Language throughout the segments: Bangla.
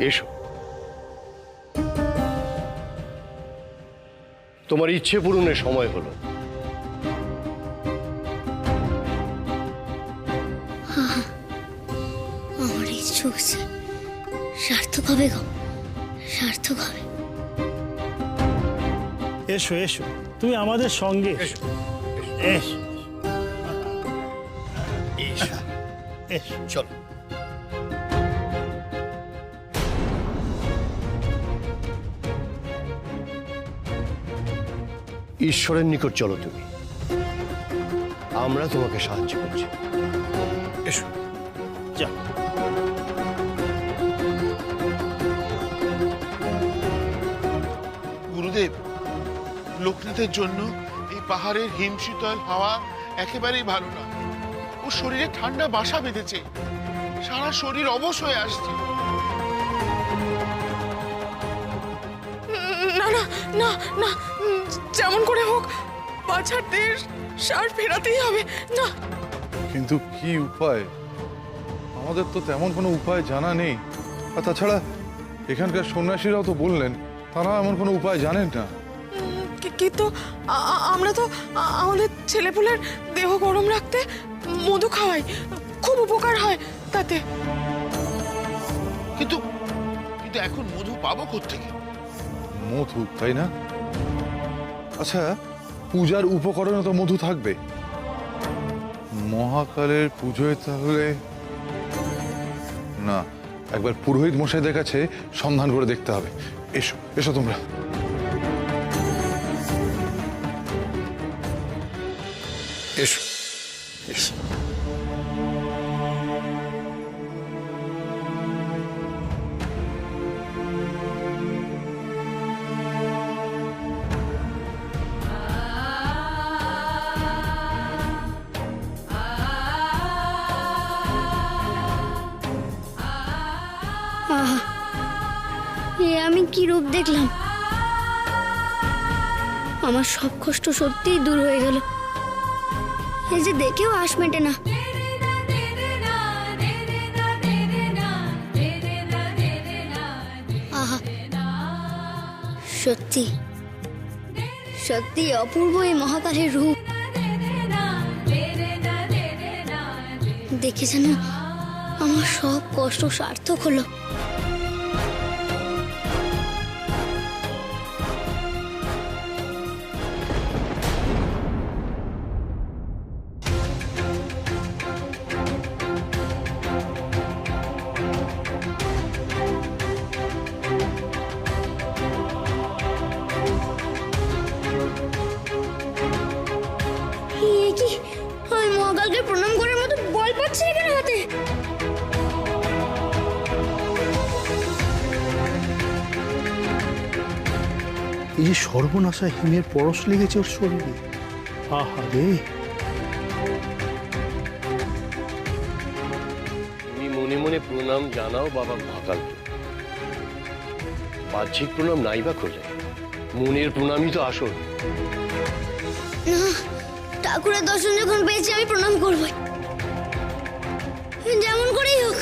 এসো, তোমার ইচ্ছে পূরণের সময় হলো। আমার ইচ্ছে হচ্ছে সার্থক হবে গো, সার্থক হবে। এসো এসো, তুমি আমাদের সঙ্গে এসো। এসো এসো, এসো। চলো। ঈশ্বরের নিকট চলো তুমি, আমরা তোমাকে সাহায্য করছি। এসো। যা। গুরুদেব, লোকনাথের জন্য এই পাহাড়ের হিমশীতল হাওয়া একেবারেই ভালো না। ওর শরীরে ঠান্ডা বাসা বেঁধেছে, সারা শরীর অবশ হয়ে আসছে। না না না না, যেমন করে হোক বাছাদের সার ফেরাতেই হবে। না, কিন্তু কি উপায়? আমাদের তো তেমন কোনো উপায় জানা নেই। আর তাছাড়া এখানকার সন্ন্যাসীরাও তো বললেন তারা এমন কোনো উপায় জানেন না। কিন্তু আমরা তো আমাদের ছেলেপুলের দেহ গরম রাখতে মধু খাওয়াই, খুব উপকার হয় তাতে। কিন্তু কিন্তু এখন মধু পাবো কোত্থেকে? মধু, তাই না? আচ্ছা, পূজার উপকরণে তো মধু থাকবে। মহাকালের পুজোয় তাহলে না, একবার পুরোহিত মশাইদের কাছে সন্ধান করে দেখতে হবে। এসো এসো তোমরা। এসো, এসো। আহা, এ আমি কি রূপ দেখলাম! আমার সব কষ্ট সত্যিই দূর হয়ে গেল। এই যে দেখেও আশ মেটে না। আহা, সত্যি সত্যি অপূর্ব এই মহাকালের রূপ। দেখে যেন আমার সব কষ্ট সার্থক হলো। এ কি, আমি মহাকালকে প্রণাম করার মতো বল পাচ্ছি এখানে হাতে। এই যে সর্বনাশা হিমের পরশ লেগেছে ওর শরীরে, আহা রে! তুমি মনে মনে প্রণাম জানাও বাবা মহাকালকে। বাহ্যিক প্রণাম নাই বা খোঁজে, মনের প্রণামই তো আসল। না, ঠাকুরের দর্শন যখন পেয়েছি আমি প্রণাম করবই, যেমন করেই হোক।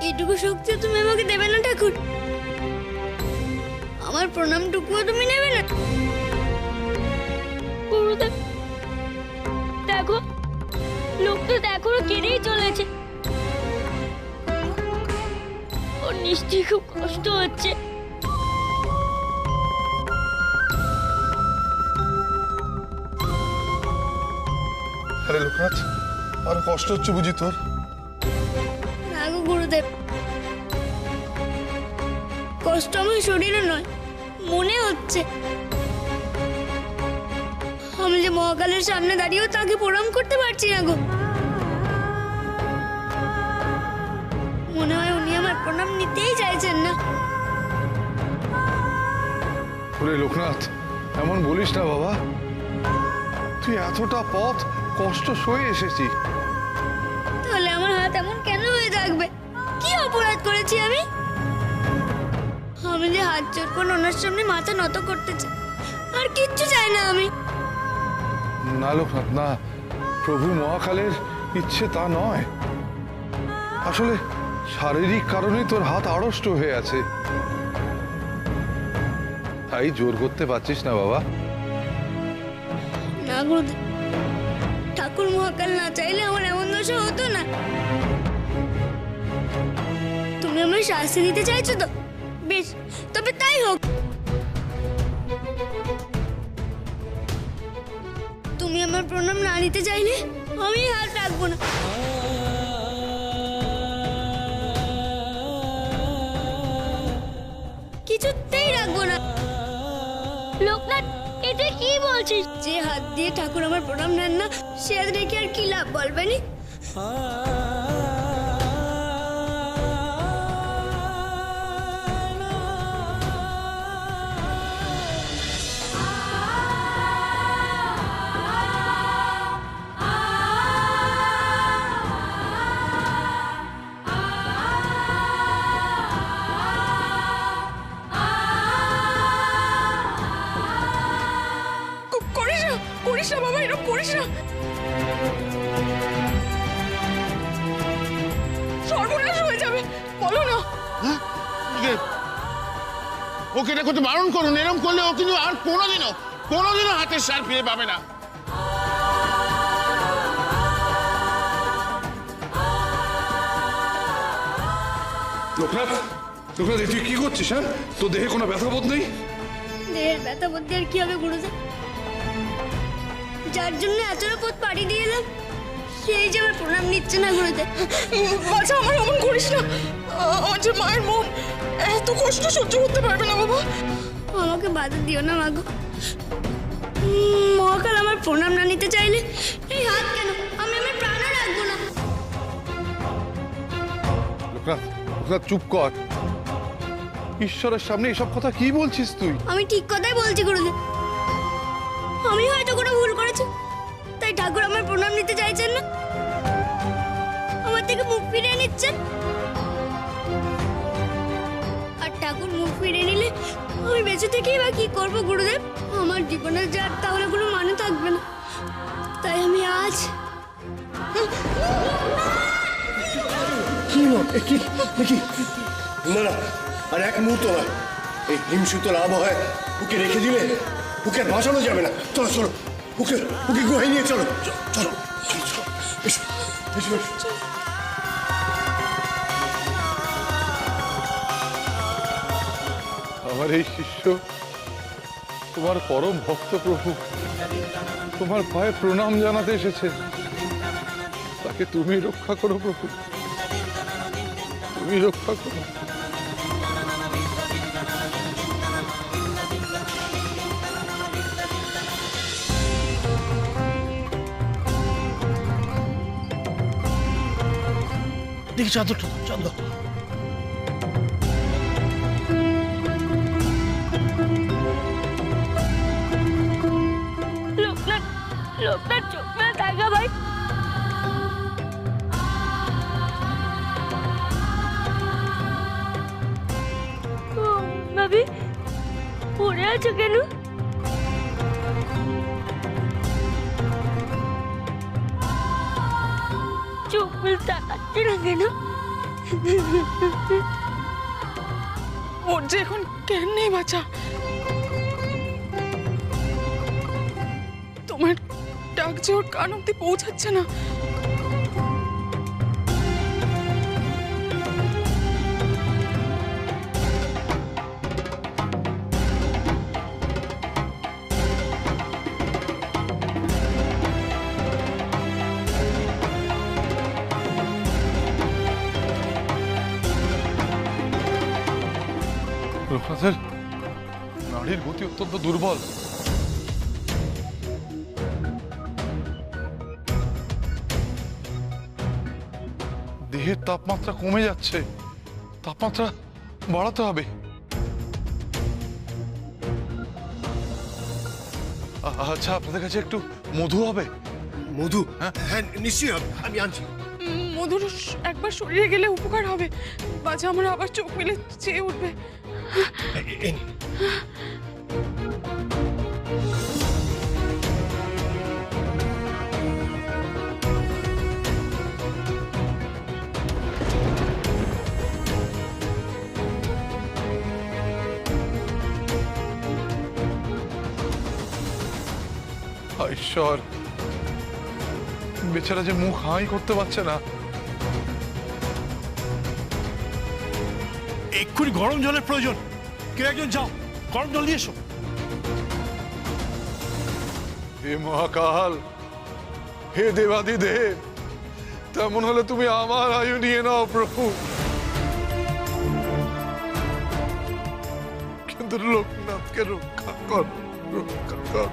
এইটুকু শক্তি তুমি আমাকে দেবে না ঠাকুর? আমার প্রণামটুকুও তুমি নেবে না? গুরুদেব, দেখো লোক তো এখনো কেড়েই চলেছে। ওর নিশ্চয়ই খুব কষ্ট হচ্ছে। আরে লোকনাথ, আর কষ্ট হচ্ছে বুঝি তোর? না গো গুরুদেব, কষ্ট আমার শরীরে নয়, মনে হচ্ছে। আমি যে মহাকালের সামনে দাঁড়িয়েও তাকে প্রণাম করতে পারছি না গো। মনে হয় উনি আমার প্রণাম নিতেই চাইছেন না। ওরে লোকনাথ, এমন বলিস না বাবা, তুই এতটা পথ কষ্ট সয়ে এসেছি। তাহলে আমার হাত এমন কেন হয়ে থাকবে? কি অপরাধ করেছি আমি? আমি যে হাত জোর করে ওনার সামনে মাথা নত করতে চাই, আর কিচ্ছু চাই না আমি। না লোকনাথ না, প্রভু মহাকালের ইচ্ছে তা নয়। আসলে শারীরিক কারণে তোর হাত আড়ষ্ট হয়ে আছে, তাই জোর করতে পারছিস না বাবা। না গুরুদেব, ঠাকুর মহাকাল না চাইলে আমার এমন দশা হতো না। তুমি আমার শাস্তি দিতে চাইছো তো? বেশ, তবে তাই হোক। তুমি আমার প্রণাম না নিতে চাইলে আমি হাত রাখবো না। কিছুতেই রাখবো না। লোকনাথ, এটা কি বলছিস? যে হাত দিয়ে ঠাকুর আমার প্রণাম নেন না, সে হাত রেখে আর কি লাভ বলবেনি? করিস না, করিস না বাবা, এরকম করিস না। সর্বনাশ হয়ে যাবে, বলো না। হ্যাঁ? ওকে এটা করতে বারণ করুন। এরকম করলে ও কিন্তু আর কোনোদিনও হাতের সার ফিরে পাবে না। লোকনাথ, লোকনাথ, তুই কি করছিস? হ্যাঁ, তোর দেহে কোনো ব্যথা বোধ নেই? দেহের ব্যথা বলতে আর কি হবে গুরুদেব? যার জন্য এতটা পথ পাড়ি দিয়ে এলাম, সেই যে আমার প্রণাম নিচ্ছে না গুরুদেব। বাছা, আমার অমন করিস না। আমার যে মায়ের মন এত কষ্ট সহ্য করতে পারবে না বাবা। আমাকে বাধা দিও না মাগো। মহাকাল আমার প্রণাম না নিতে চাইলে এই হাত কেন, আমি আমার প্রাণও রাখবো না। লোকনাথ, লোকনাথ, চুপ কর। ঈশ্বরের সামনে এসব কথা কি বলছিস তুই? আমি ঠিক কথাই বলছি গুরুদেব। আমি হয়তো কোনো ভুল করেছি, তাই ঠাকুর আমার প্রণাম নিতে চাইছেন না, আমার থেকে মুখ ফিরিয়ে নিচ্ছেন। আর ঠাকুর মুখ ফিরিয়ে নিলে আমি বেঁচে থেকেই বা কি করবো গুরুদেব? আমার জীবনের যার তাহলে কোনো মানে থাকবে না। তাই আমি আজ কি না না, আর এক মুহূর্ত নয়। এই হিমশীতল আবহাওয়ায় ওকে রেখে দিলে ওকে আর বাঁচানো যাবে না। চলো চলো, ওকে গুহায় নিয়ে চলো। চলো চলো চলো, এসো এসো এসো। আমার এই শিষ্য তোমার পরম ভক্ত প্রভু তোমার পায়ে প্রণাম জানাতে এসেছে। তাকে তুমি রক্ষা করো প্রভু, তুমি রক্ষা করো। দেখি চাদরটা দাও, চাদর। লোকনাথ, লোকনাথ, চোখ মেলে তাকা ভাই। ও ভাবি, পড়ে আছো কেন? চোখ মেলে তাকাচ্ছি না কেন? ওর যে এখন জ্ঞান নেই বাছা। তোমার ডাক যে ওর কান অব্দি পৌঁছাচ্ছে না। লোকনাথের নাড়ির গতি অত্যন্ত দুর্বল। দেহে দেহের তাপমাত্রা কমে যাচ্ছে, তাপমাত্রা বাড়াতে হবে। আচ্ছা, আপনাদের কাছে একটু মধু হবে? মধু? হ্যাঁ নিশ্চয়ই হবে, আমি আনছি। মধুর একবার শরীরে গেলে উপকার হবে, বাজা আমরা আবার চোখ মেলে চেয়ে উঠবে। এই নিন। ঈশ্বর, বেচারা যে মুখ হাই করতে পারছে না। এক্ষুনি গরম জলের প্রয়োজন। কেউ একজন যাও, গরম জল নিয়ে এসো। হে মহাকাল, হে দেবাদিদেব, তেমন হলে তুমি আমার আয়ু নিয়ে নাও প্রভু, কিন্তু লোকনাথকে রক্ষা কর, রক্ষা কর।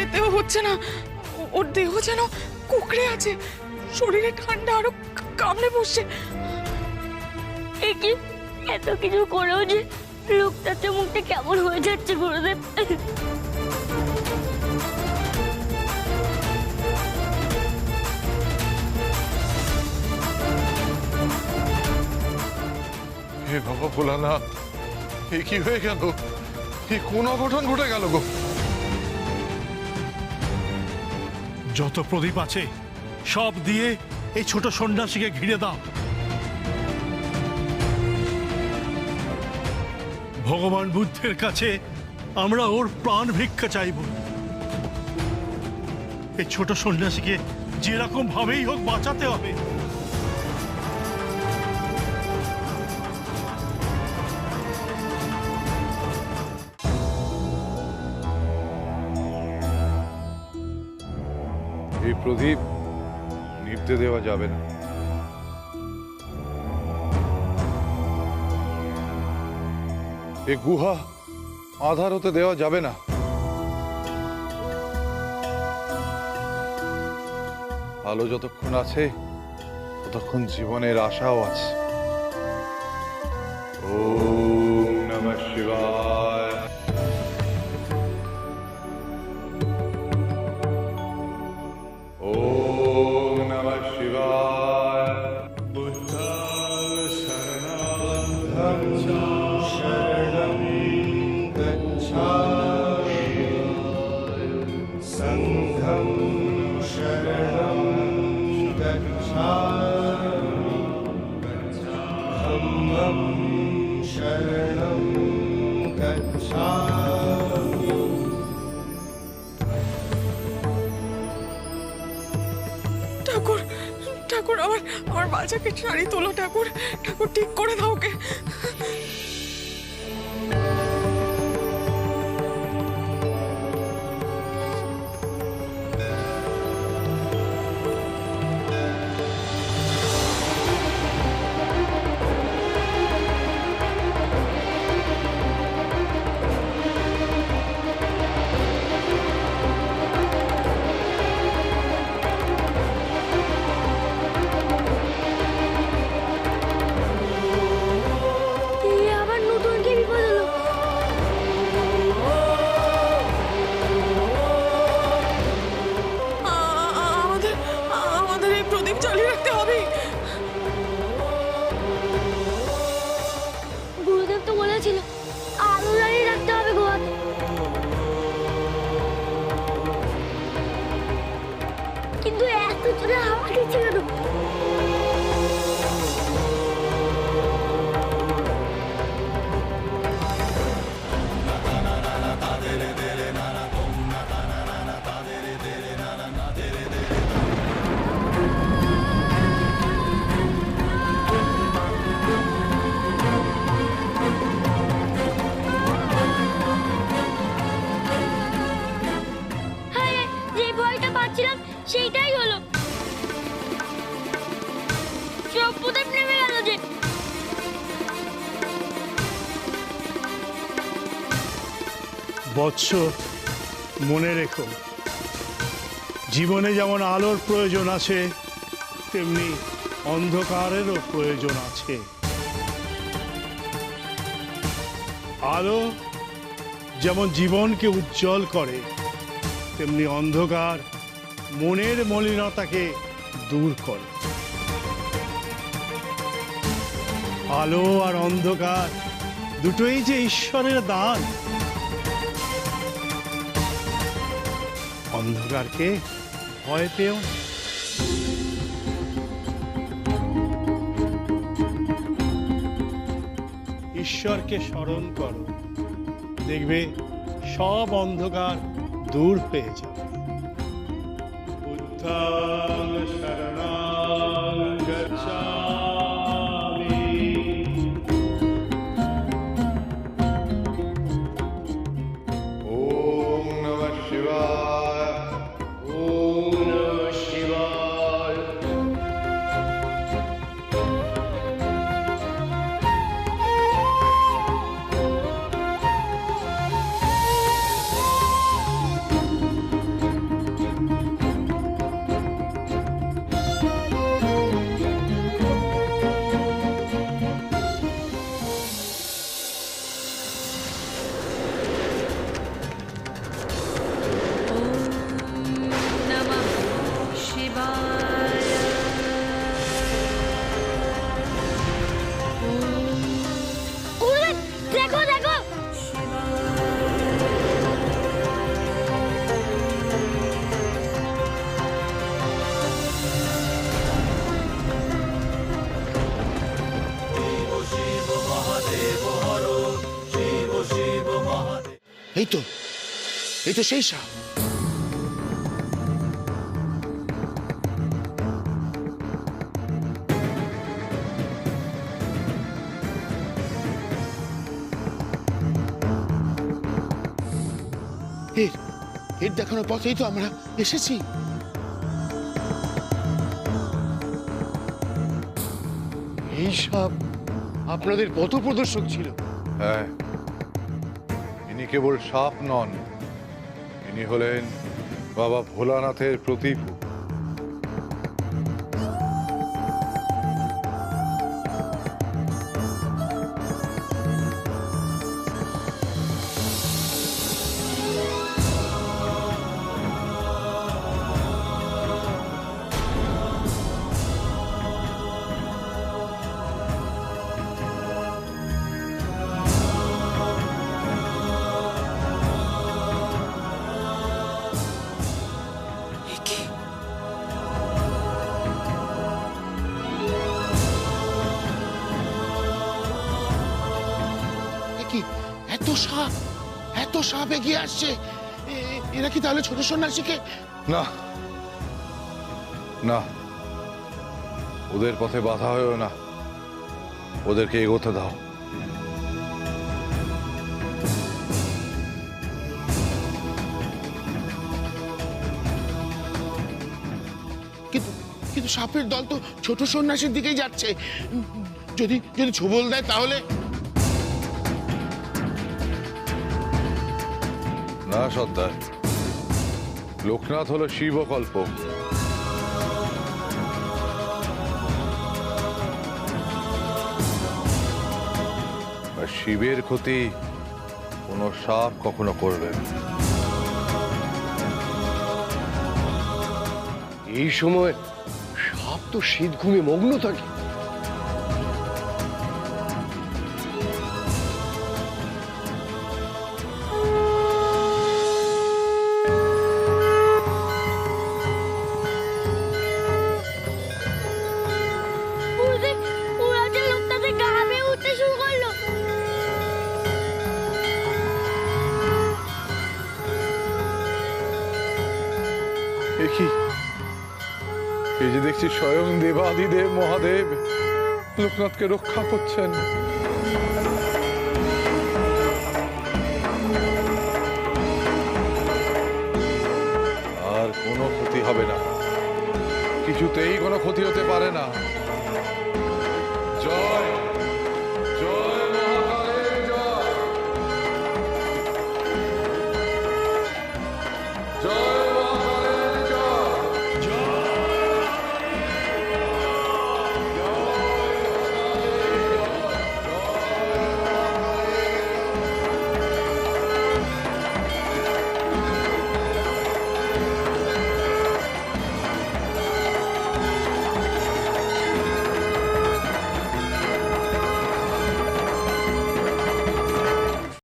এতেও হচ্ছে না, ওর দেহ যেন কুকড়ে আছে, শরীরে ঠান্ডা আরো কামড়ে বসছে। এ কি, এত কিছু করেও যে লোকটার মুখটা কেমন হয়ে যাচ্ছে গুরুদেব। হে বাবা ভোলানাথ, এ কি হয়ে গেল? এ কোন অঘটন ঘটে গেল গো? যত প্রদীপ আছে সব দিয়ে এই ছোট সন্ন্যাসীকে ঘিরে দাও। ভগবান বুদ্ধের কাছে আমরা ওর প্রাণ ভিক্ষা চাইব। এই ছোট সন্ন্যাসীকে যেরকম ভাবেই হোক বাঁচাতে হবে। এই প্রদীপ নিভতে দেওয়া যাবে না। এই গুহা আধার হতে দেওয়া যাবে না। আলো যতক্ষণ আছে ততক্ষণ জীবনের আশাও আছে। ওম নমঃ শিবায়। ওম নমঃ শিবায়। ঠাকুর, ঠাকুর, আমার বাচ্চাকে শাড়ি তোলো ঠাকুর, ঠাকুর ঠিক করে দাও ওকে। আবার বৎস, মনে রেখো, জীবনে যেমন আলোর প্রয়োজন আছে, তেমনি অন্ধকারেরও প্রয়োজন আছে। আলো যেমন জীবনকে উজ্জ্বল করে, তেমনি অন্ধকার মনের মলিনতাকে দূর করে। আলো আর অন্ধকার দুটোই যে ঈশ্বরের দান। অন্ধকারকে ভয় পেও না। ঈশ্বরকে স্মরণ করো, দেখবে সব অন্ধকার দূর হয়ে যাবে। বুদ্ধং শরণং গচ্ছামি। ওম নমঃ শিবায়। ওম নমঃ শিবায়। গুরুদেব, দেখো দেখো। এই তো, এই তো সেই সাপ। এর দেখানোর পথেই তো আমরা এসেছি। এই সাপ আপনাদের পথ প্রদর্শক ছিল। হ্যাঁ, ইনি কেবল সাপ নন, ইনি হলেন বাবা ভোলানাথের প্রতিভূ। কি এত সাপ, এত সাপ এগিয়ে আসছে! এরা কি তাহলে ছোট সন্ন্যাসীকে? না না, ওদের পথে বাধা হয়েও না, ওদেরকে এগোতে দাও। কিন্তু কিন্তু সাপের দল তো ছোট সন্ন্যাসীর দিকেই যাচ্ছে। যদি যদি ছোবল দেয় তাহলে? না সর্দার, লোকনাথ হলো শিবকল্প। আর শিবের ক্ষতি কোনো সাপ কখনো করবে না। এই সময় সাপ তো শীত ঘুমে মগ্ন থাকে। গুরুদেব, ওরা যে লোকটাতে গা বেয়ে উঠতে শুরু করলো। কি এই যে দেখছি স্বয়ং দেবাদিদেব মহাদেব লোকনাথকে রক্ষা করছেন। আর কোনো ক্ষতি হবে না, কিছুতেই কোনো ক্ষতি হতে পারে না।